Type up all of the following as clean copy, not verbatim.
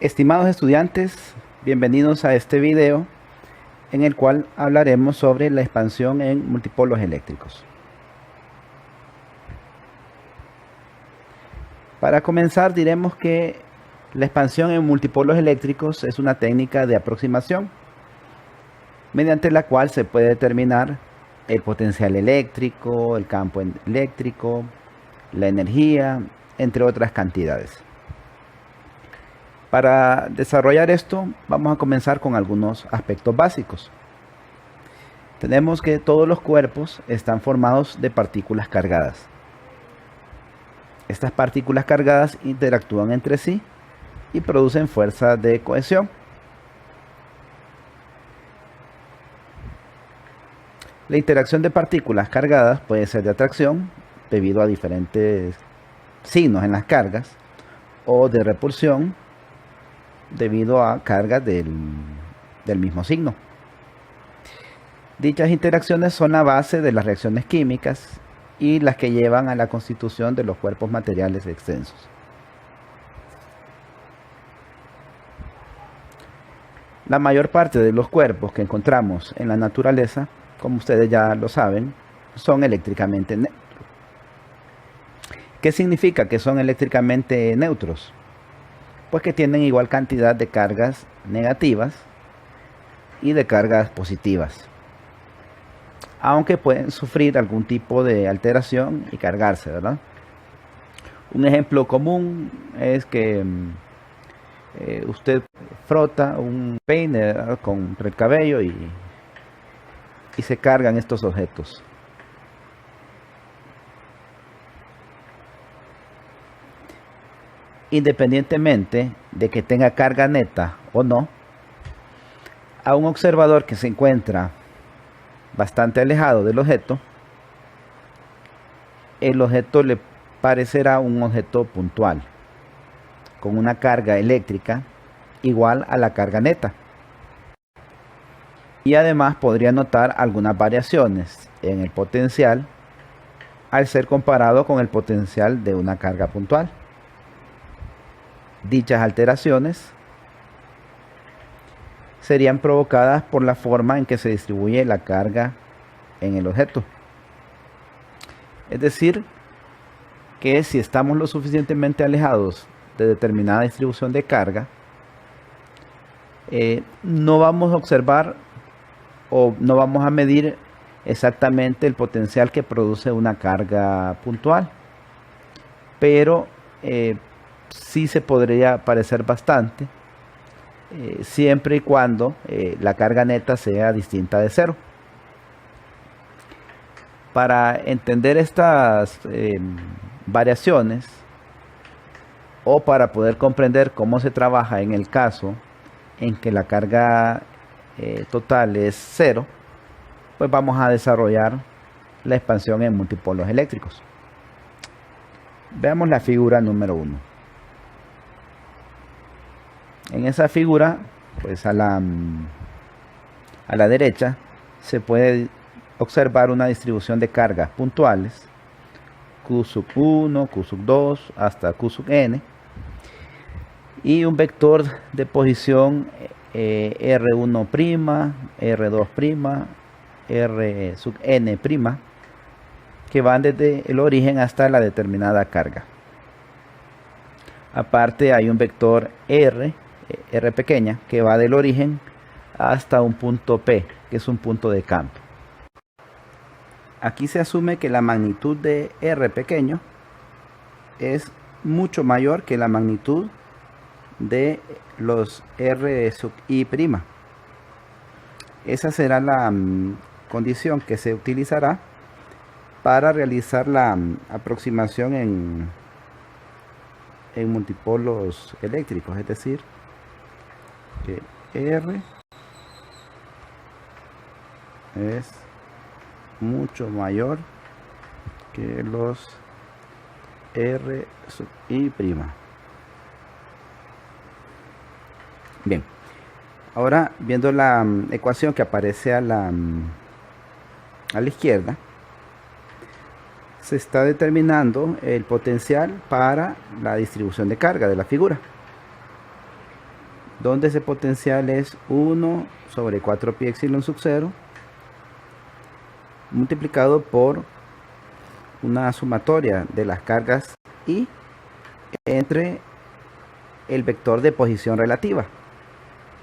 Estimados estudiantes, bienvenidos a este video en el cual hablaremos sobre la expansión en multipolos eléctricos. Para comenzar, diremos que la expansión en multipolos eléctricos es una técnica de aproximación mediante la cual se puede determinar el potencial eléctrico, el campo eléctrico, la energía, entre otras cantidades. Para desarrollar esto, vamos a comenzar con algunos aspectos básicos. Tenemos que todos los cuerpos están formados de partículas cargadas. Estas partículas cargadas interactúan entre sí y producen fuerza de cohesión. La interacción de partículas cargadas puede ser de atracción debido a diferentes signos en las cargas o de repulsión debido a cargas del mismo signo. Dichas interacciones son la base de las reacciones químicas y las que llevan a la constitución de los cuerpos materiales extensos. La mayor parte de los cuerpos que encontramos en la naturaleza, como ustedes ya lo saben, son eléctricamente neutros. ¿Qué significa que son eléctricamente neutros? Pues que tienen igual cantidad de cargas negativas y de cargas positivas, aunque pueden sufrir algún tipo de alteración y cargarse, ¿verdad? Un ejemplo común es que usted frota un peine, ¿verdad?, contra el cabello y se cargan estos objetos. Independientemente de que tenga carga neta o no, a un observador que se encuentra bastante alejado del objeto, el objeto le parecerá un objeto puntual, con una carga eléctrica igual a la carga neta. Y además podría notar algunas variaciones en el potencial al ser comparado con el potencial de una carga puntual. Dichas alteraciones serían provocadas por la forma en que se distribuye la carga en el objeto. Es decir, que si estamos lo suficientemente alejados de determinada distribución de carga, no vamos a observar o no vamos a medir exactamente el potencial que produce una carga puntual, pero sí se podría parecer bastante, siempre y cuando la carga neta sea distinta de cero. Para entender estas variaciones o para poder comprender cómo se trabaja en el caso en que la carga total es cero, pues vamos a desarrollar la expansión en multipolos eléctricos. Veamos la figura número 1. En esa figura, pues a la derecha se puede observar una distribución de cargas puntuales, Q sub 1, Q sub 2, hasta Q sub n, y un vector de posición R1', R2', R sub n', que van desde el origen hasta la determinada carga. Aparte hay un vector R pequeña, que va del origen hasta un punto P, que es un punto de campo. Aquí se asume que la magnitud de R pequeño es mucho mayor que la magnitud de los R sub I'. Esa será la condición que se utilizará para realizar la aproximación en multipolos eléctricos, es decir, que R es mucho mayor que los R sub I'. Bien, ahora viendo la ecuación que aparece a la izquierda, se está determinando el potencial para la distribución de carga de la figura. donde ese potencial es 1 sobre 4 pi epsilon sub 0 multiplicado por una sumatoria de las cargas I entre el vector de posición relativa,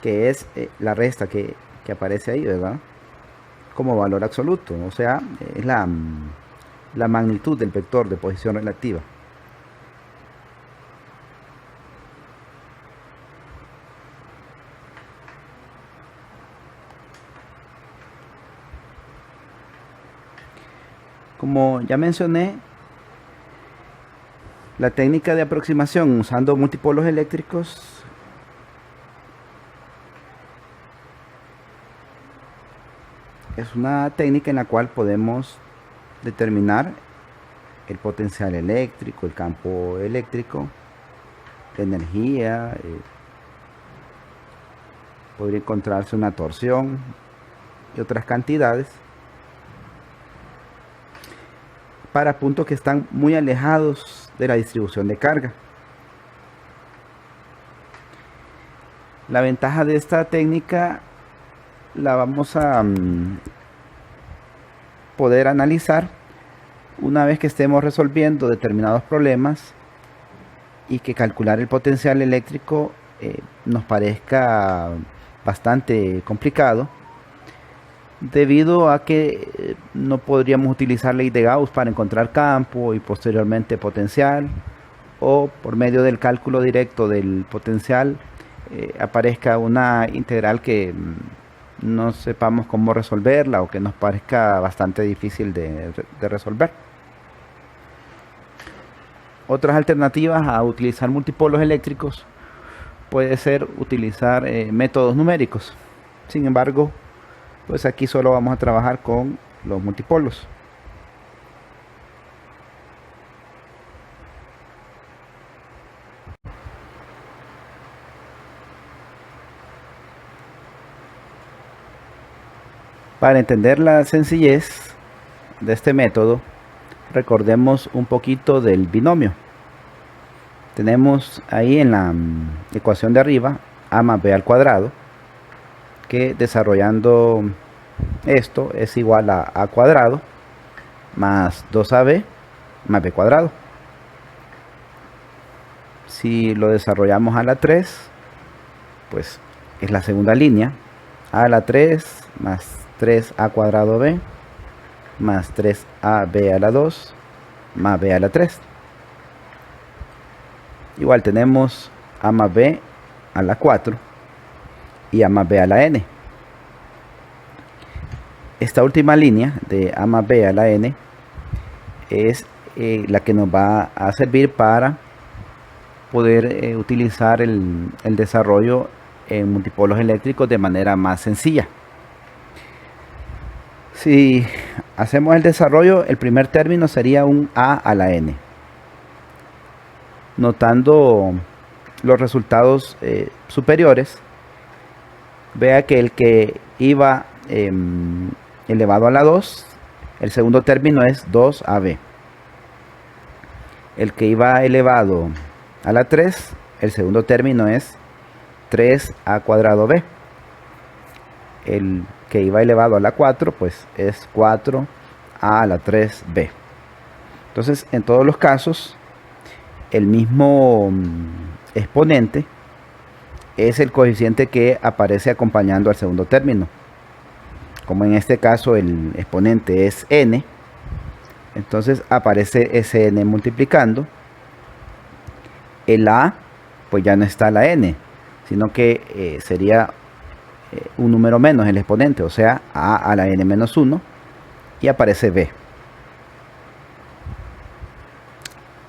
que es la resta que aparece ahí, ¿verdad? Como valor absoluto, o sea, es la magnitud del vector de posición relativa. Como ya mencioné, la técnica de aproximación usando multipolos eléctricos es una técnica en la cual podemos determinar el potencial eléctrico, el campo eléctrico, la energía, podría encontrarse una torsión y otras cantidades para puntos que están muy alejados de la distribución de carga. La ventaja de esta técnica la vamos a poder analizar una vez que estemos resolviendo determinados problemas y que calcular el potencial eléctrico nos parezca bastante complicado, debido a que no podríamos utilizar ley de Gauss para encontrar campo y posteriormente potencial, o por medio del cálculo directo del potencial aparezca una integral que no sepamos cómo resolverla o que nos parezca bastante difícil de resolver. Otras alternativas a utilizar multipolos eléctricos puede ser utilizar métodos numéricos. Sin embargo, pues aquí solo vamos a trabajar con los multipolos. Para entender la sencillez de este método, recordemos un poquito del binomio. Tenemos ahí en la ecuación de arriba a más b al cuadrado, que desarrollando esto es igual a a cuadrado más 2ab más b cuadrado. Si lo desarrollamos a la 3, pues es la segunda línea, a la 3 más 3a cuadrado b más 3ab a la 2 más b a la 3. Igual tenemos a más b a la 4 y a más b a la n. Esta última línea de a más b a la n es la que nos va a servir para poder utilizar el desarrollo en multipolos eléctricos de manera más sencilla. Si hacemos el desarrollo, el primer término sería un a a la n. Notando los resultados superiores, vea que el que iba elevado a la 2, el segundo término es 2ab. El que iba elevado a la 3, el segundo término es 3a cuadrado b. El que iba elevado a la 4, pues es 4a a la 3b. Entonces, en todos los casos, el mismo exponente es el coeficiente que aparece acompañando al segundo término. Como en este caso el exponente es n, entonces aparece ese n multiplicando. El a, pues ya no está la n, sino que sería un número menos el exponente, o sea, a a la n menos 1, y aparece b.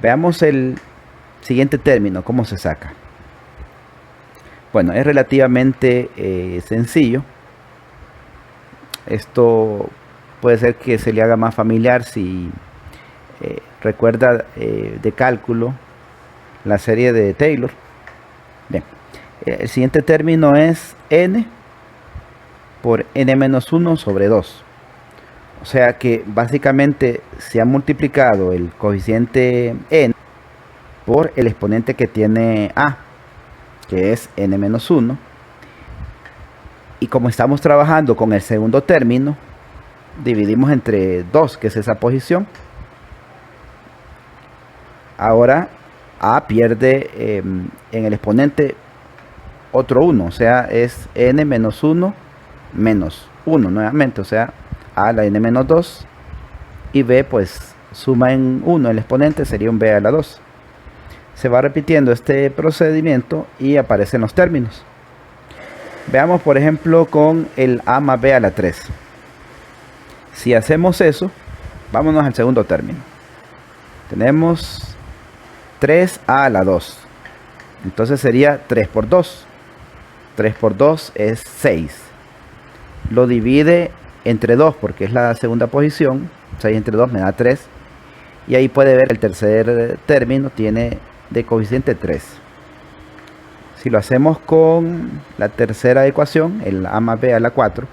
Veamos el siguiente término, cómo se saca. Bueno, es relativamente sencillo. Esto puede ser que se le haga más familiar si recuerda de cálculo la serie de Taylor. Bien, el siguiente término es n por n menos 1 sobre 2. O sea que básicamente se ha multiplicado el coeficiente n por el exponente que tiene a, que es n-1. Y como estamos trabajando con el segundo término, dividimos entre 2, que es esa posición. Ahora a pierde en el exponente otro 1, o sea, es n-1 menos 1 nuevamente, o sea, a la n-2, y b pues suma en 1 el exponente, sería un b a la 2. Se va repitiendo este procedimiento y aparecen los términos. Veamos por ejemplo con el a más b a la 3. Si hacemos eso, vámonos al segundo término. Tenemos 3a a la 2. Entonces sería 3 por 2. 3 por 2 es 6. Lo divide entre 2 porque es la segunda posición. 6 entre 2 me da 3. Y ahí puede ver el tercer término tiene de coeficiente 3. Si lo hacemos con la tercera ecuación, el a más b a la 4,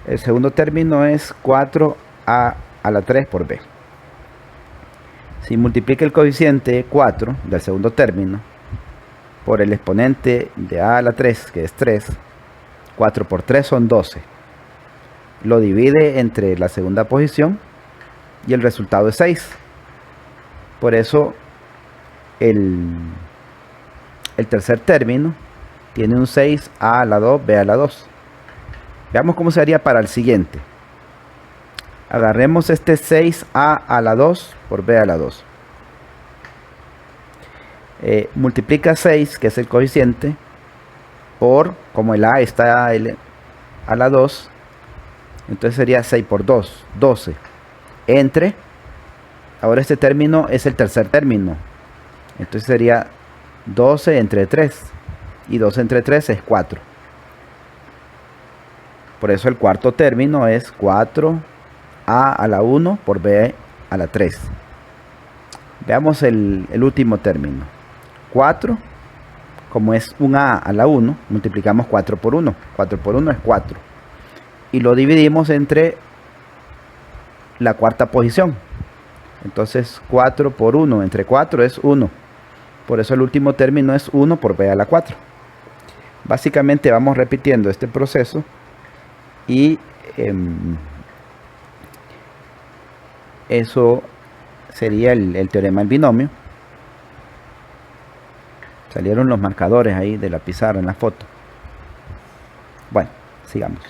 el segundo término es 4a a la 3 por b. Si multiplica el coeficiente 4 del segundo término por el exponente de a la 3, que es 3, 4 por 3 son 12. Lo divide entre la segunda posición y el resultado es 6. Por eso el tercer término tiene un 6a a la 2, b a la 2. Veamos cómo se haría para el siguiente. Agarremos este 6a a la 2 por b a la 2. Multiplica 6, que es el coeficiente, por, como el a está a la 2, entonces sería 6 por 2, 12. Entre, ahora este término es el tercer término, entonces sería 12 entre 3, y 12 entre 3 es 4. Por eso el cuarto término es 4a a la 1 por b a la 3. Veamos el último término. 4, como es un a a la 1, multiplicamos 4 por 1. 4 por 1 es 4. Y lo dividimos entre la cuarta posición. Entonces 4 por 1 entre 4 es 1. Por eso el último término es 1 por b a la 4. Básicamente vamos repitiendo este proceso y eso sería el teorema del binomio. Salieron los marcadores ahí de la pizarra en la foto. Bueno, sigamos.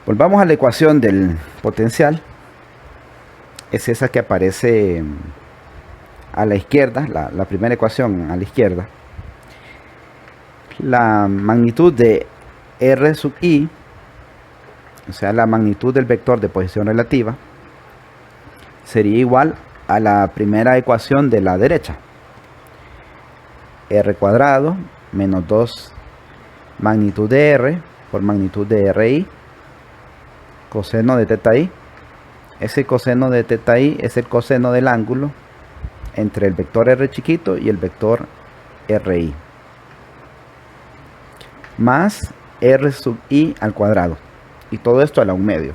Volvamos a la ecuación del potencial. Es esa que aparece a la izquierda, la primera ecuación a la izquierda. La magnitud de R sub i, o sea, la magnitud del vector de posición relativa, sería igual a la primera ecuación de la derecha. R cuadrado menos 2 magnitud de R por magnitud de RI, coseno de teta i. Ese coseno de teta i es el coseno del ángulo entre el vector R chiquito y el vector RI, más R sub i al cuadrado, y todo esto a la 1/2.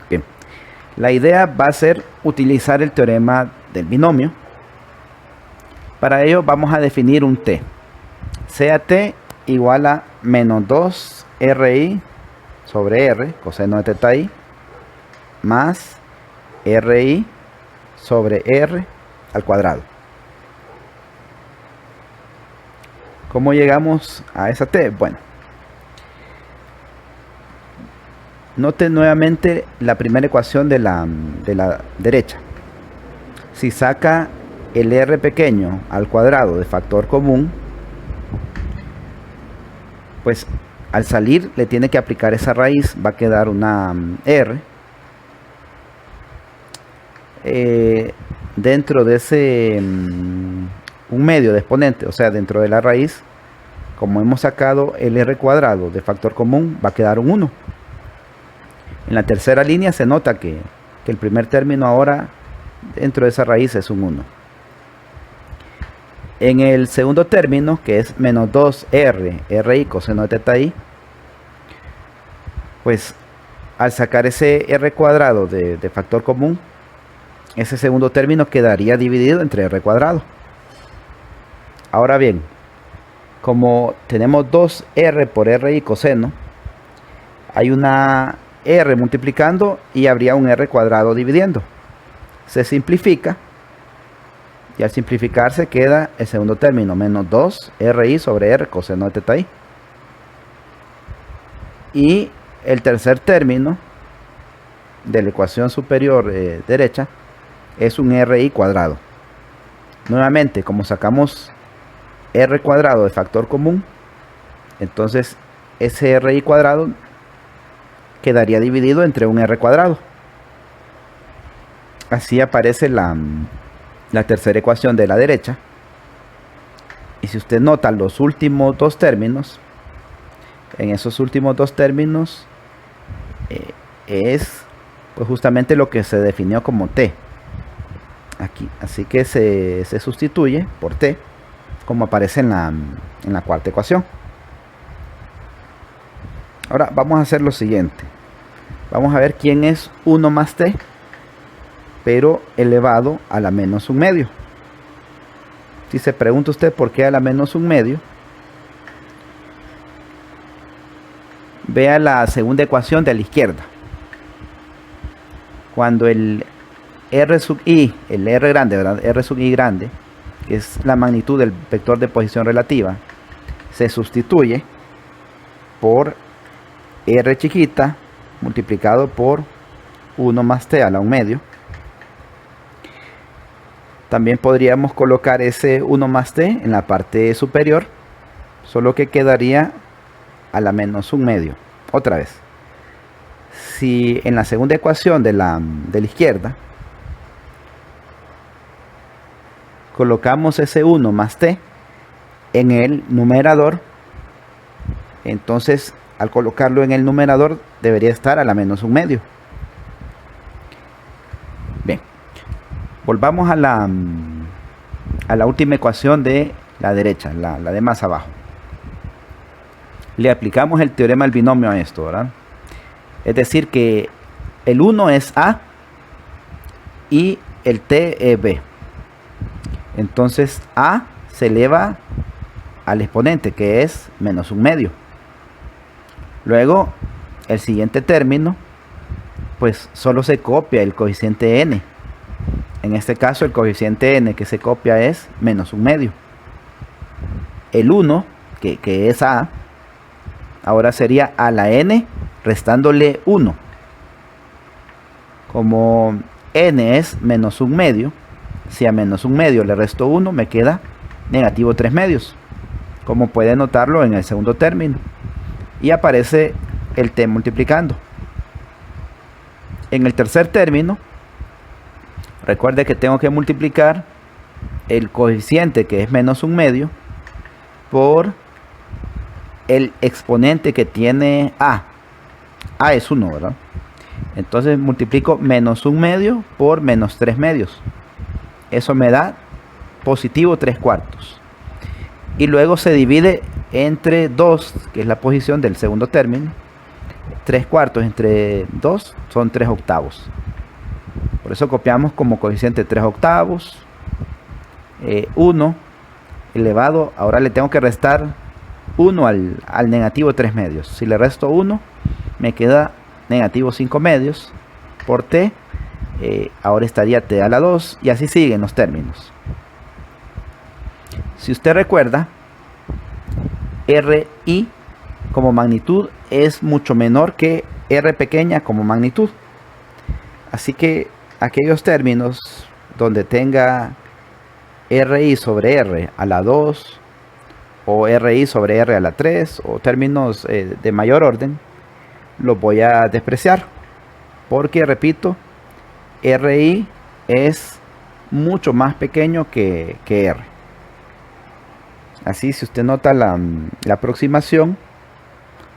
Bien, la idea va a ser utilizar el teorema del binomio. Para ello vamos a definir un t, sea t igual a menos 2 RI sobre R, coseno de teta i, más RI sobre R al cuadrado. ¿Cómo llegamos a esa t? Bueno, note nuevamente la primera ecuación de la derecha. Si saca el r pequeño al cuadrado de factor común, pues al salir le tiene que aplicar esa raíz, va a quedar una r. Dentro de ese 1/2 de exponente, o sea, dentro de la raíz, como hemos sacado el r cuadrado de factor común, va a quedar un 1. En la tercera línea se nota que el primer término ahora dentro de esa raíz es un 1. En el segundo término, que es menos 2r RI coseno de teta i, pues al sacar ese r cuadrado de factor común, ese segundo término quedaría dividido entre r cuadrado. Ahora bien, como tenemos 2r por RI coseno, hay una r multiplicando y habría un r cuadrado dividiendo. Se simplifica y al simplificarse queda el segundo término, menos 2RI sobre R coseno de teta I. Y el tercer término de la ecuación superior derecha es un RI cuadrado. Nuevamente, como sacamos R cuadrado de factor común, entonces ese RI cuadrado quedaría dividido entre un R cuadrado. Así aparece la tercera ecuación de la derecha. Y si usted nota los últimos dos términos, en esos últimos dos términos es pues justamente lo que se definió como t aquí, así que se sustituye por t como aparece en la cuarta ecuación. Ahora vamos a hacer lo siguiente. Vamos a ver quién es 1 más t pero elevado a la menos un medio. Si se pregunta usted por qué a la menos un medio, vea la segunda ecuación de la izquierda. Cuando el R sub i, el R grande, ¿verdad? R sub i grande, que es la magnitud del vector de posición relativa, se sustituye por R chiquita multiplicado por 1 más t a la un medio. También podríamos colocar ese 1 más t en la parte superior, solo que quedaría a la menos un medio. Otra vez, si en la segunda ecuación de la izquierda colocamos ese 1 más t en el numerador, entonces al colocarlo en el numerador debería estar a la menos un medio. Bien, volvamos a la última ecuación de la derecha, la de más abajo. Le aplicamos el teorema del binomio a esto, ¿verdad? Es decir que el 1 es A y el T es B. Entonces A se eleva al exponente, que es menos un medio. Luego el siguiente término pues solo se copia el coeficiente n. En este caso el coeficiente n que se copia es menos un medio. El 1 que es A ahora sería a la n restándole 1. Como n es menos un medio, si a menos un medio le resto 1 me queda negativo 3 medios, como puede notarlo en el segundo término, y aparece el t multiplicando. En el tercer término, recuerde que tengo que multiplicar el coeficiente, que es menos un medio, por el exponente que tiene A. A es 1, ¿verdad? Entonces multiplico menos un medio por menos 3 medios. Eso me da positivo 3 cuartos. Y luego se divide entre 2, que es la posición del segundo término. 3 cuartos entre 2 son 3 octavos. Por eso copiamos como coeficiente 3 octavos. 1 elevado, ahora le tengo que restar 1 al negativo 3 medios. Si le resto 1, me queda negativo 5 medios por t. Ahora estaría t a la 2 y así siguen los términos. Si usted recuerda, RI como magnitud es mucho menor que R pequeña como magnitud. Así que aquellos términos donde tenga RI sobre R a la 2 o RI sobre R a la 3 o términos de mayor orden, los voy a despreciar porque, repito, RI es mucho más pequeño que R. Así, si usted nota la aproximación,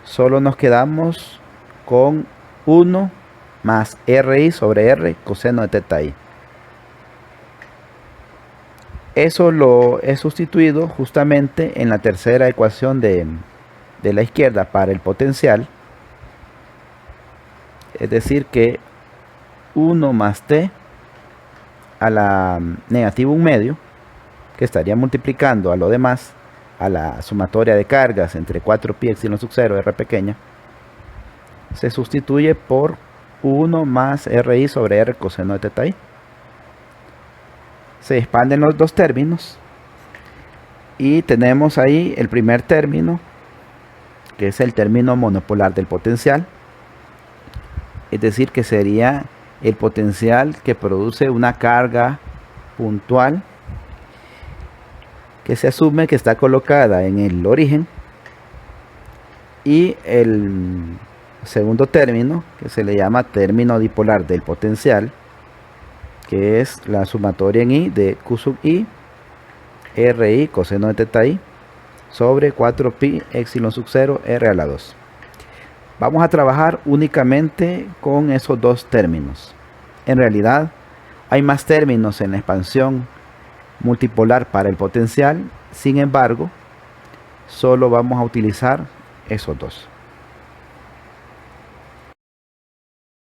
solo nos quedamos con 1 más RI sobre R coseno de teta I. Eso lo he sustituido justamente en la tercera ecuación de la izquierda para el potencial. Es decir que 1 más t a la negativo un medio que estaría multiplicando a lo demás, a la sumatoria de cargas entre 4pi epsilon sub 0 r pequeña, se sustituye por 1 más RI sobre R coseno de teta i. Se expanden los dos términos y tenemos ahí el primer término, que es el término monopolar del potencial, es decir, que sería el potencial que produce una carga puntual que se asume que está colocada en el origen, y el segundo término, que se le llama término dipolar del potencial, que es la sumatoria en i de q sub i RI coseno de teta i sobre 4pi epsilon sub 0 r a la 2. Vamos a trabajar únicamente con esos dos términos. En realidad hay más términos en la expansión multipolar para el potencial, sin embargo solo vamos a utilizar esos dos.